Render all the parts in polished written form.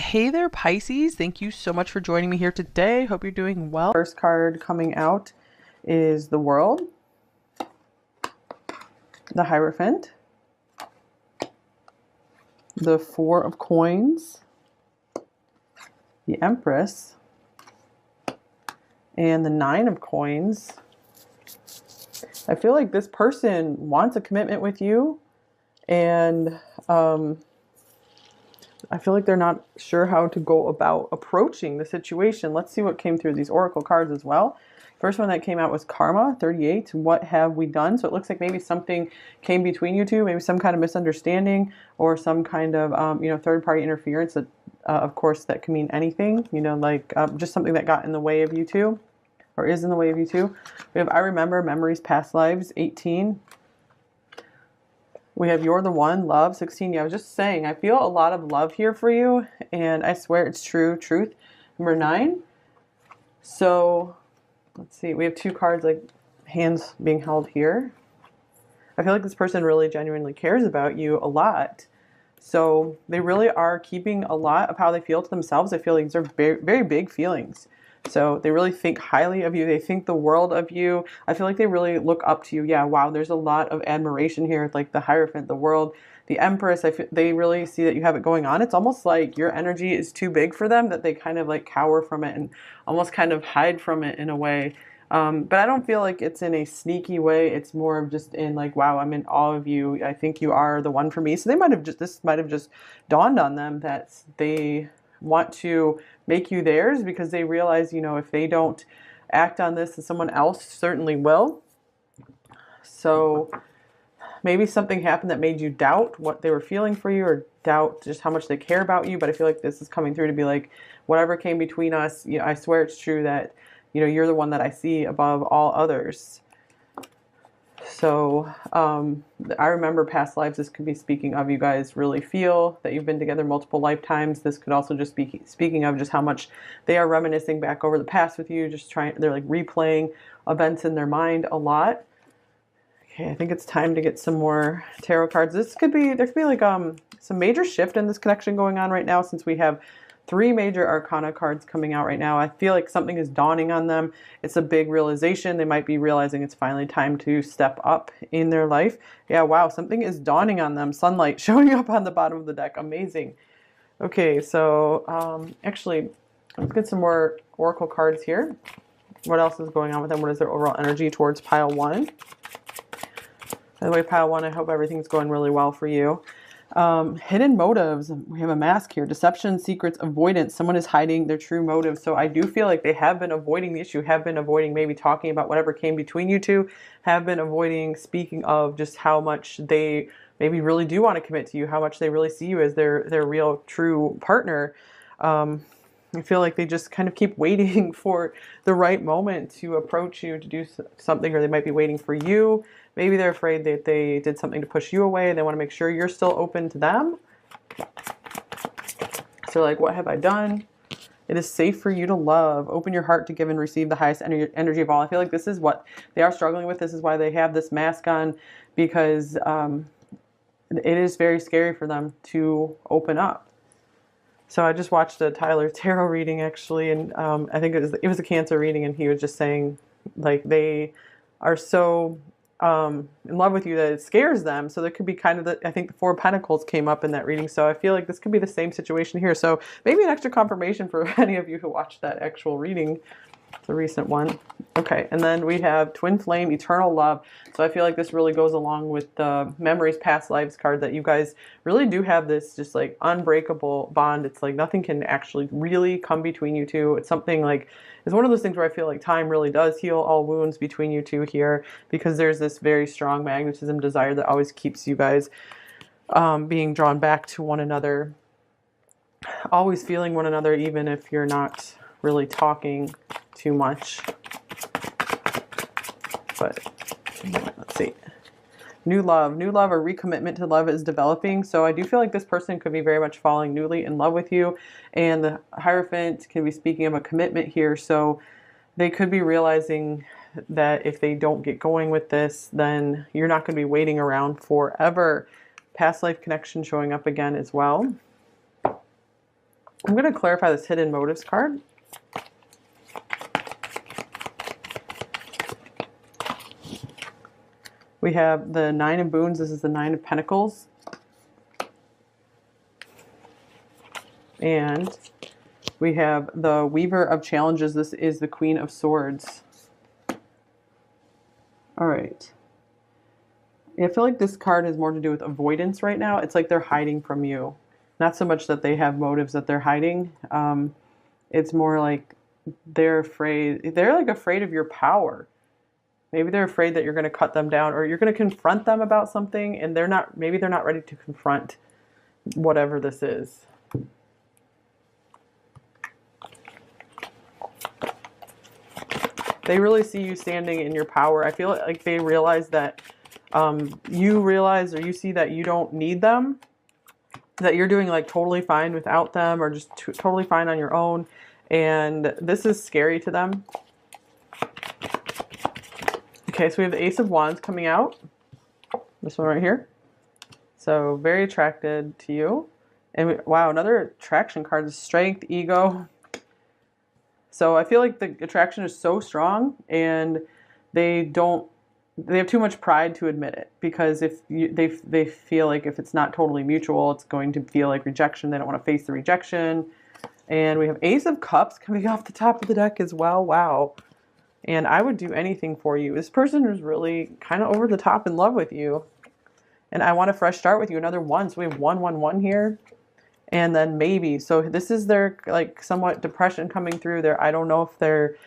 Hey there, Pisces. Thank you so much for joining me here today. Hope you're doing well. First card coming out is the World, the Hierophant, the Four of Coins, the Empress, and the Nine of Coins. I feel like this person wants a commitment with you, and I feel like they're not sure how to go about approaching the situation. Let's see what came through these oracle cards as well. First one that came out was Karma 38. What have we done? So it looks like maybe something came between you two, maybe some kind of misunderstanding or some kind of third-party interference. That, of course, that can mean anything. Like just something that got in the way of you two, or is in the way of you two. We have I Remember, Memories, Past Lives 18. We have You're the One, Love, 16. Yeah, I was just saying, I feel a lot of love here for you, and I swear it's true, truth. Number 9. So, let's see. We have two cards, like hands being held here. I feel like this person really genuinely cares about you a lot. So, they really are keeping a lot of how they feel to themselves. I feel like these are very, very big feelings. So they really think highly of you. They think the world of you. I feel like they really look up to you. Yeah, wow, there's a lot of admiration here. Like the Hierophant, the World, the Empress. They really see that you have it going on. It's almost like your energy is too big for them, that they kind of like cower from it and almost kind of hide from it in a way. But I don't feel like it's in a sneaky way. It's more of just in like, wow, I'm in awe of you. I think you are the one for me. So this might have just dawned on them that they want to make you theirs, because they realize, if they don't act on this, someone else certainly will. So maybe something happened that made you doubt what they were feeling for you, or doubt just how much they care about you. But I feel like this is coming through to be like, whatever came between us, I swear it's true that, you're the one that I see above all others. So I remember past lives. This could be speaking of you guys really feel that you've been together multiple lifetimes. This could also just be speaking of just how much they are reminiscing back over the past with you. They're like replaying events in their mind a lot. Okay, I think it's time to get some more tarot cards. There could be like some major shift in this connection going on right now, since we have 3 major arcana cards coming out right now. I feel like something is dawning on them. It's a big realization. They might be realizing it's finally time to step up in their life. Yeah, wow, something is dawning on them. Sunlight showing up on the bottom of the deck. Amazing. Okay, so actually, let's get some more oracle cards here. What else is going on with them? What is their overall energy towards pile 1? By the way, pile 1, I hope everything's going really well for you. Hidden motives. We have a mask here. Deception, secrets, avoidance. Someone is hiding their true motives. So I do feel like they have been avoiding the issue, have been avoiding maybe talking about whatever came between you two, have been avoiding speaking of just how much they maybe really do want to commit to you, how much they really see you as their real true partner. I feel like they just kind of keep waiting for the right moment to approach you to do something, or they might be waiting for you. Maybe they're afraid that they did something to push you away and they want to make sure you're still open to them. So like, what have I done? It is safe for you to love. Open your heart to give and receive the highest energy of all. I feel like this is what they are struggling with. This is why they have this mask on, because it is very scary for them to open up. So I just watched a Tyler Tarot reading actually, and I think it was a Cancer reading, and he was just saying like they are so in love with you that it scares them. So there could be kind of I think the Four of Pentacles came up in that reading. So I feel like this could be the same situation here. So maybe an extra confirmation for any of you who watched that actual reading. It's a recent one. Okay, and then we have Twin Flame, Eternal Love. So I feel like this really goes along with the Memories, Past Lives card, that you guys really do have this just like unbreakable bond. It's like nothing can actually really come between you two. It's something like, it's one of those things where I feel like time really does heal all wounds between you two here, because there's this very strong magnetism, desire that always keeps you guys being drawn back to one another, always feeling one another, even if you're not really talking too much. But let's see. New love or recommitment to love is developing. So I do feel like this person could be very much falling newly in love with you. And the Hierophant can be speaking of a commitment here. So they could be realizing that if they don't get going with this, then you're not going to be waiting around forever. Past life connection showing up again as well. I'm going to clarify this hidden motives card. We have the Nine of Boons. This is the Nine of Pentacles. And we have the Weaver of Challenges. This is the Queen of Swords. All right. Yeah, I feel like this card has more to do with avoidance right now. It's like they're hiding from you. Not so much that they have motives that they're hiding. It's more like they're afraid. They're like afraid of your power. Maybe they're afraid that you're going to cut them down, or you're going to confront them about something, and they're not. Maybe they're not ready to confront whatever this is. They really see you standing in your power. I feel like they realize that you realize, or you see that you don't need them, that you're doing like totally fine without them, or just totally fine on your own. And this is scary to them. Okay, so we have the Ace of Wands coming out. This one right here. So very attracted to you. And wow, another attraction card is Strength, Ego. So I feel like the attraction is so strong, and they have too much pride to admit it, because if they feel like if it's not totally mutual, it's going to feel like rejection. They don't want to face the rejection. And we have Ace of Cups coming off the top of the deck as well. Wow. And I would do anything for you. This person is really kind of over the top in love with you. And I want a fresh start with you. Another one. So we have 111 here. And then maybe. So this is their like somewhat depression coming through there. I don't know if they're,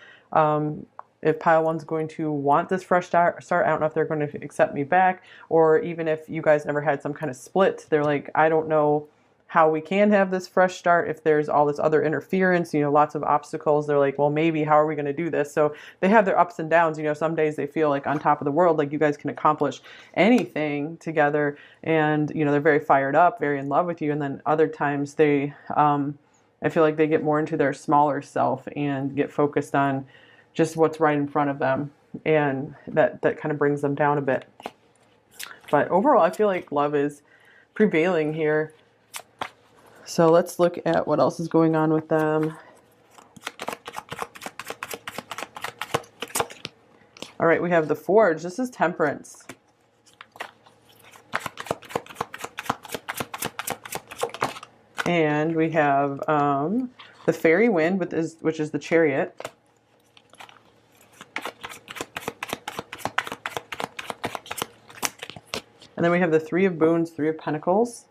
if pile one's going to want this fresh start. I don't know if they're going to accept me back. Or even if you guys never had some kind of split. They're like, I don't know how we can have this fresh start if there's all this other interference, you know, lots of obstacles. They're like, well, maybe, how are we going to do this? So they have their ups and downs. You know, some days they feel like on top of the world, like you guys can accomplish anything together. And, you know, they're very fired up, very in love with you. And then other times they, I feel like they get more into their smaller self and get focused on just what's right in front of them. And that kind of brings them down a bit. But overall, I feel like love is prevailing here. So let's look at what else is going on with them. All right, we have the Forge. This is Temperance. And we have the Fairy Wind, which is the Chariot. And then we have the Three of Boons, Three of Pentacles.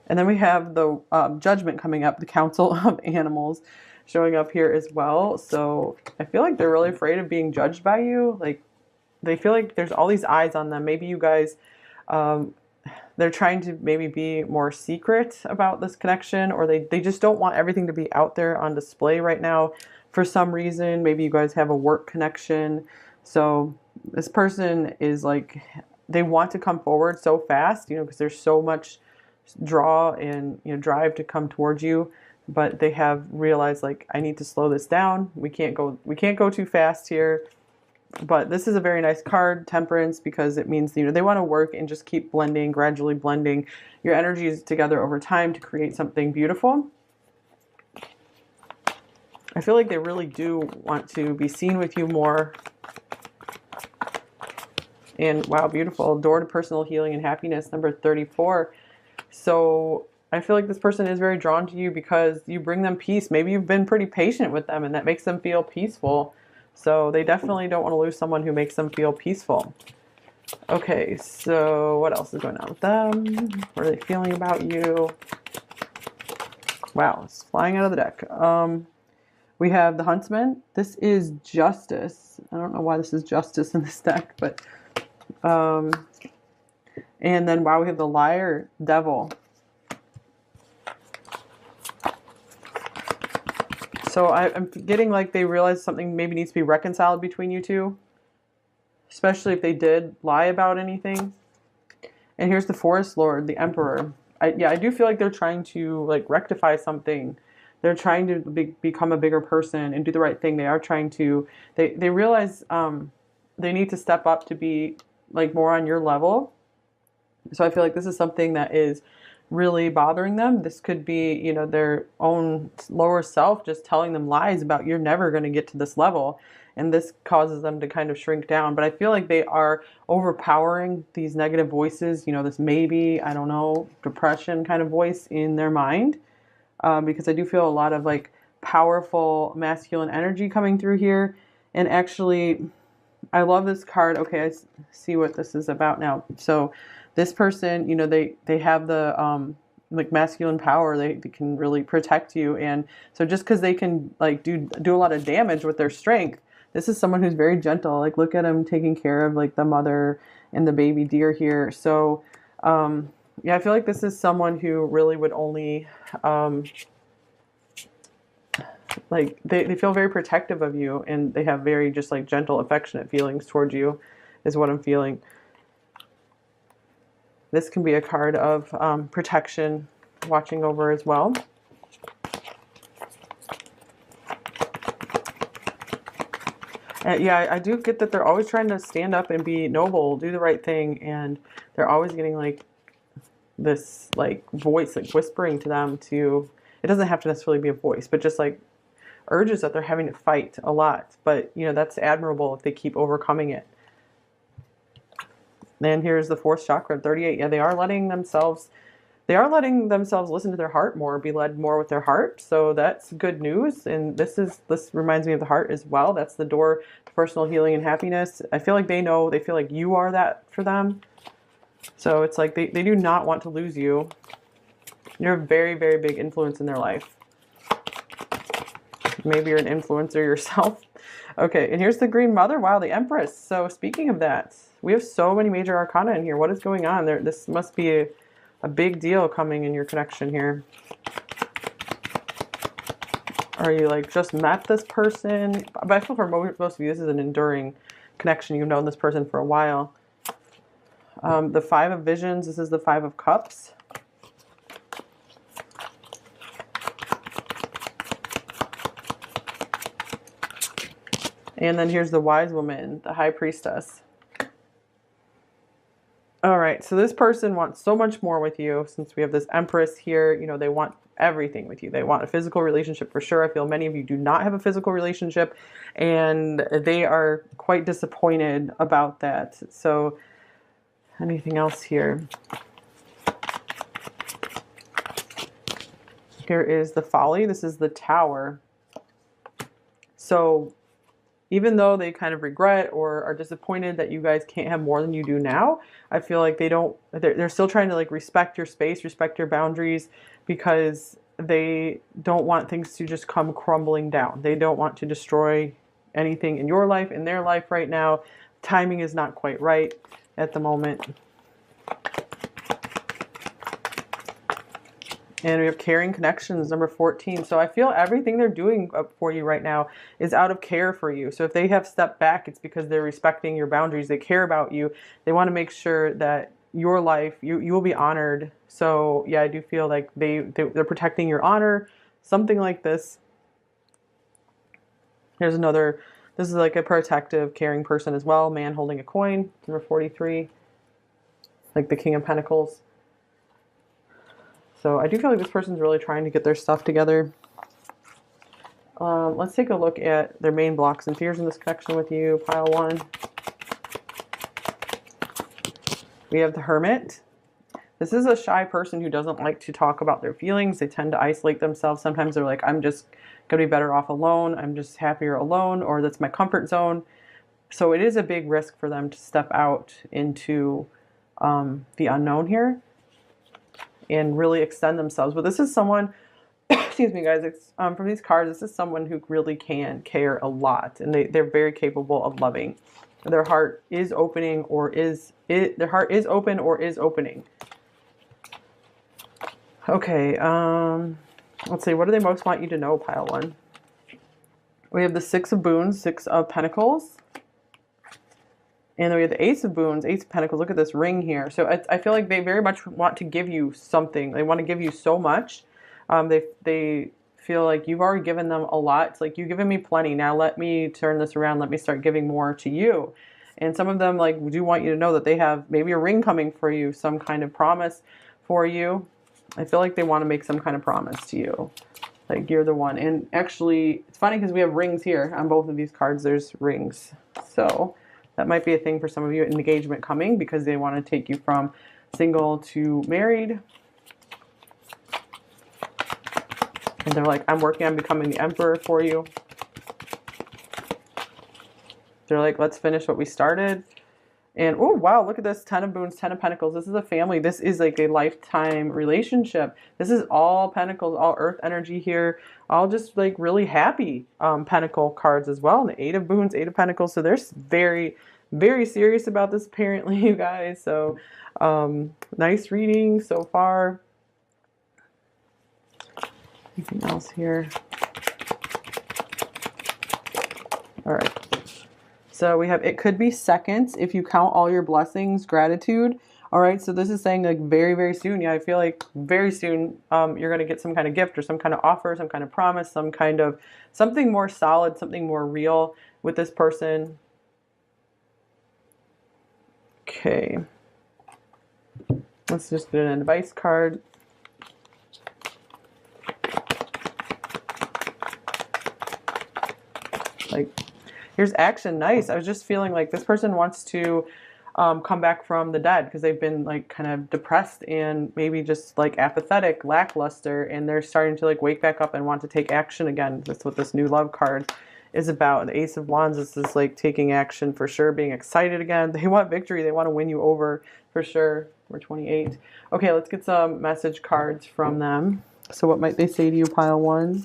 And then we have the Judgment coming up, the Council of Animals showing up here as well. So I feel like they're really afraid of being judged by you. Like they feel like there's all these eyes on them. Maybe you guys, they're trying to maybe be more secret about this connection, or they just don't want everything to be out there on display right now for some reason. Maybe you guys have a work connection. So this person is like, they want to come forward so fast, you know, because there's so much draw and, you know, drive to come towards you, but they have realized like, I need to slow this down. We can't go too fast here. But this is a very nice card, Temperance, because it means, you know, they want to work and just keep blending, gradually blending your energies together over time to create something beautiful. I feel like they really do want to be seen with you more. And wow, beautiful. Door to personal healing and happiness, number 34. So I feel like this person is very drawn to you because you bring them peace. Maybe you've been pretty patient with them and that makes them feel peaceful. So they definitely don't want to lose someone who makes them feel peaceful. Okay, so what else is going on with them? What are they feeling about you? Wow, it's flying out of the deck. We have the Huntsman. This is Justice. I don't know why this is Justice in this deck, but and then wow, we have the Liar, Devil. So I'm getting like they realize something maybe needs to be reconciled between you two, especially if they did lie about anything. And here's the Forest Lord, the Emperor. I do feel like they're trying to like rectify something. They're trying to become a bigger person and do the right thing. They are trying to, they realize they need to step up to be like more on your level. So I feel like this is something that is really bothering them. This could be, you know, their own lower self just telling them lies about you're never going to get to this level. And this causes them to kind of shrink down. But I feel like they are overpowering these negative voices, you know, this maybe, I don't know, depression kind of voice in their mind. Because I do feel a lot of like powerful masculine energy coming through here. And actually, I love this card. Okay, I see what this is about now. So this person, you know, they have the like masculine power. They can really protect you. And so just because they can like do a lot of damage with their strength, this is someone who's very gentle. Like look at him taking care of like the mother and the baby deer here. So yeah, I feel like this is someone who really would only like they feel very protective of you, and they have very just like gentle, affectionate feelings towards you is what I'm feeling. This can be a card of protection, watching over as well. Yeah, I do get that they're always trying to stand up and be noble, do the right thing, and they're always getting like this like voice like whispering to them to, it doesn't have to necessarily be a voice, but just like urges that they're having to fight a lot. But you know, that's admirable if they keep overcoming it. And here's the fourth chakra, 38. Yeah, they are letting themselves listen to their heart more, be led more with their heart. So that's good news. And this reminds me of the heart as well. That's the door to personal healing and happiness. I feel like they feel like you are that for them. So it's like they do not want to lose you. You're a very, very big influence in their life. Maybe you're an influencer yourself. Okay, and here's the Green Mother. Wow, the Empress. So speaking of that, we have so many major arcana in here. What is going on there? This must be a big deal coming in your connection here. Are you like just met this person? But I feel for most of you, this is an enduring connection. You've known this person for a while. The Five of Visions. This is the Five of Cups. And then here's the Wise Woman, the High Priestess. All right, so this person wants so much more with you. Since we have this Empress here, you know, they want everything with you. They want a physical relationship for sure. I feel many of you do not have a physical relationship, and they are quite disappointed about that. So anything else here? Here is the Folly. This is the Tower. So even though they kind of regret or are disappointed that you guys can't have more than you do now, I feel like they're still trying to like respect your space, respect your boundaries, because they don't want things to just come crumbling down. They don't want to destroy anything in your life, in their life right now. Timing is not quite right at the moment. And we have Caring Connections, number 14. So I feel everything they're doing for you right now is out of care for you. So if they have stepped back, it's because they're respecting your boundaries. They care about you. They want to make sure that your life, you will be honored. So yeah, I do feel like they're protecting your honor, something like this. Here's another, this is like a protective, caring person as well. Man holding a coin, number 43. Like the King of Pentacles. So I do feel like this person's really trying to get their stuff together. Let's take a look at their main blocks and fears in this connection with you, pile 1. We have the Hermit. This is a shy person who doesn't like to talk about their feelings. They tend to isolate themselves. Sometimes they're like, I'm just going to be better off alone. I'm just happier alone, or that's my comfort zone. So it is a big risk for them to step out into the unknown here and really extend themselves. But this is someone, excuse me guys, it's, from these cards, this is someone who really can care a lot, and they're very capable of loving. Their heart is opening their heart is open or is opening. Okay, let's see, what do they most want you to know, pile 1? We have the Six of Boons, Six of Pentacles. And then we have the Ace of Boons, Ace of Pentacles. Look at this ring here. So I feel like they very much want to give you something. They want to give you so much. They feel like you've already given them a lot. It's like, you've given me plenty. Now let me turn this around. Let me start giving more to you. And some of them like do want you to know that they have maybe a ring coming for you, some kind of promise for you. I feel like they want to make some kind of promise to you. Like you're the one. And actually, it's funny because we have rings here on both of these cards. There's rings. So that might be a thing for some of you. An engagement coming because they want to take you from single to married. And they're like, I'm working on becoming the emperor for you. They're like, let's finish what we started. And, oh, wow, look at this. 10 of Boons, 10 of Pentacles. This is a family. This is like a lifetime relationship. This is all Pentacles, all Earth energy here. All just like really happy Pentacle cards as well. And the 8 of Boons, 8 of Pentacles. So they're very, very serious about this apparently, you guys. So nice reading so far. Anything else here? All right. So we have, it could be seconds if you count all your blessings, gratitude. All right. So this is saying like very, very soon. Yeah. I feel like very soon you're going to get some kind of gift or some kind of offer, some kind of promise, some kind of something more solid, something more real with this person. Okay. Let's just get an advice card. Like, here's action. Nice. I was just feeling like this person wants to come back from the dead because they've been like kind of depressed and maybe just like apathetic, lackluster, and they're starting to like wake back up and want to take action again. That's what this new love card is about. The Ace of Wands, this is like taking action for sure, being excited again. They want victory. They want to win you over for sure. We're 28. Okay, let's get some message cards from them. So what might they say to you, pile one?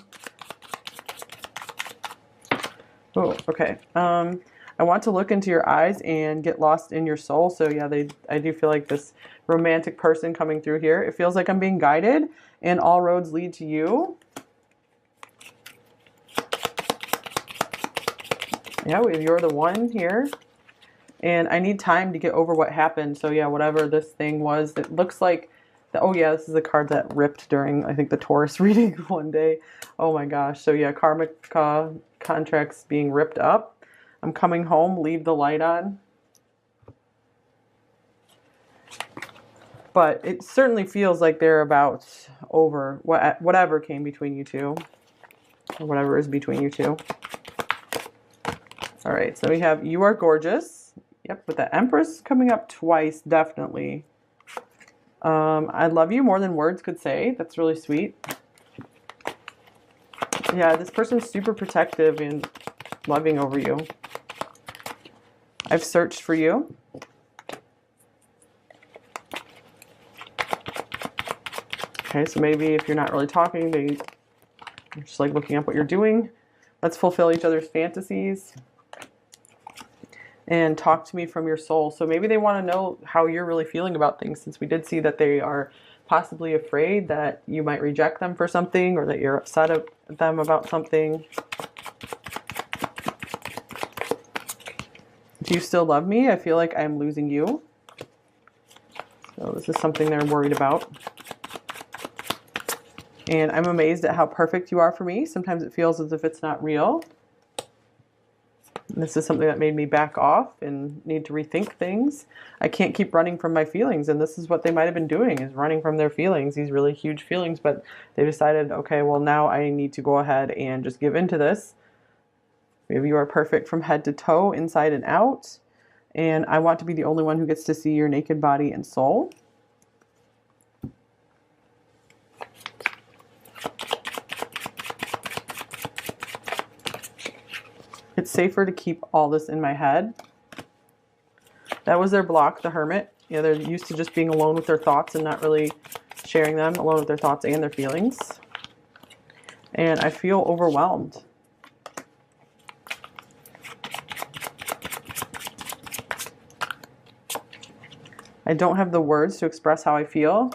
Oh, okay. I want to look into your eyes and get lost in your soul. So yeah, I do feel like this romantic person coming through here. It feels like I'm being guided and all roads lead to you. Yeah, you're the one here. And I need time to get over what happened. So yeah, whatever this thing was, it looks like, oh yeah, this is a card that ripped during, I think, the Taurus reading one day. Oh my gosh. So yeah, karmic contracts being ripped up. I'm coming home, leave the light on. But it certainly feels like they're about over whatever came between you two. Or whatever is between you two. All right, so we have You Are Gorgeous. Yep, with the Empress coming up twice, definitely. I love you more than words could say. That's really sweet. Yeah, this person's super protective and loving over you. I've searched for you. Okay, so maybe if you're not really talking, they're just like looking up what you're doing. Let's fulfill each other's fantasies. And talk to me from your soul. So maybe they want to know how you're really feeling about things, since we did see that they are possibly afraid that you might reject them for something or that you're upset at them about something. Do you still love me? I feel like I'm losing you. So this is something they're worried about. And I'm amazed at how perfect you are for me. Sometimes it feels as if it's not real. This is something that made me back off and need to rethink things. I can't keep running from my feelings, and this is what they might have been doing, is running from their feelings, these really huge feelings, but they decided, okay, well now I need to go ahead and just give into this. Maybe you are perfect from head to toe, inside and out, and I want to be the only one who gets to see your naked body and soul. It's safer to keep all this in my head. That was their block, the Hermit. Yeah, they're used to just being alone with their thoughts and not really sharing them, alone with their thoughts and their feelings. And I feel overwhelmed. I don't have the words to express how I feel.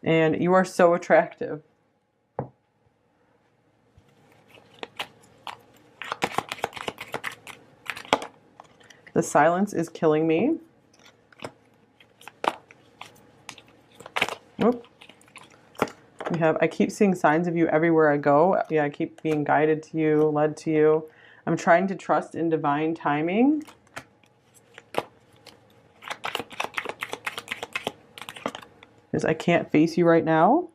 And you are so attractive. The silence is killing me. Oop. We have, I keep seeing signs of you everywhere I go. Yeah, I keep being guided to you, led to you. I'm trying to trust in divine timing. is I can't face you right now.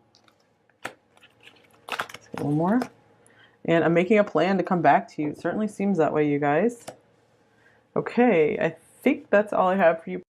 Let's get one more. And I'm making a plan to come back to you. It certainly seems that way, you guys. Okay, I think that's all I have for you.